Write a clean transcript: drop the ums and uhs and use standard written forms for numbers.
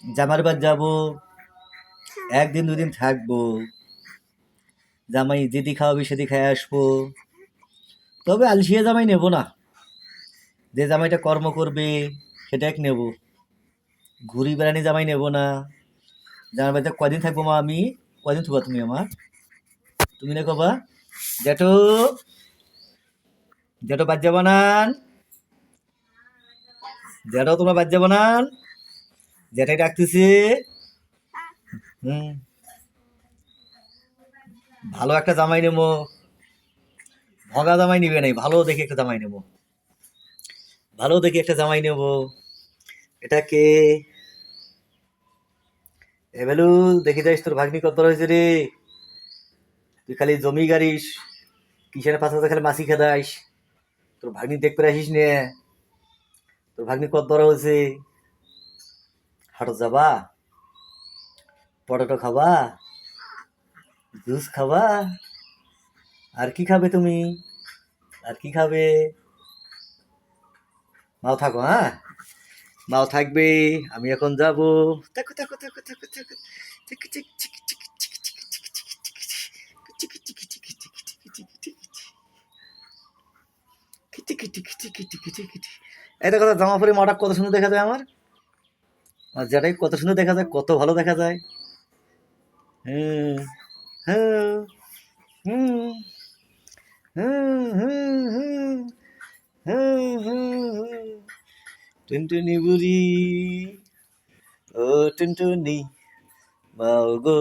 জামার বাড়ি যাবো, একদিন দুদিন থাকবো, জামাই যেদি খাওয়াবি সেদি খেয়ে আসবো। তবে আলসিয়া জামাই নেব না, যে জামাইটা কর্ম করবে সেটাই নেব। ঘুরি বেড়ানি জামাই নেব না। জামার বাড়িতে কদিন থাকবো মা আমি? কদিন থাকবা তুমি আমার? তুমি না কবা জেঠু, জেঠু বাজ্যা বানান, জেঠু তোমরা বাজ্যা বানান, জেঠাই ডাকতেছে। হুম, ভালো একটা জামাই নেবো, ভগা জামাই নিবে নাই, ভালো দেখে একটা জামাই নেবো, ভালো দেখে একটা জামাই নেবো। এটা কে? এবেলু, দেখি যাইস তোর ভাগ্নি কত বড় হয়েছে রে। তুই খালি জমি গাড়িস, কিষানের পাশে খালি মাছি খেদাইস, তোর ভাগ্নি দেখ করে আসিস নে। তোর ভাগ্নি কত বড় হয়েছে? হাটত যাবা, পটেটো খাবা, জুস খাবা, আর কি খাবে তুমি? আর কি খাবে? মাও থাকো, হ্যাঁ মাও থাকবে। আমি এখন যাব। থাকো থাকো থাকো থাকো থাকো। চিকি চিকি চিকি চিকি চিকি চিকি চিকি চিকি চিকি চিকি চিকি চিকি চিকি চিকি চিকি চিকি চিকি চিকি চিকি। এই দেখো তো, জামা পরে মাটা কত সুন্দর দেখা যায় আমার। আর যেটাই কত সুন্দর দেখা যায়, কত ভালো দেখা যায়। হুম, হুম, হুম, হুম, হুম, হুম, হুম, হুম, হুম। টুনটুনি বুড়ি, ও টুনটুনি, মাও গো,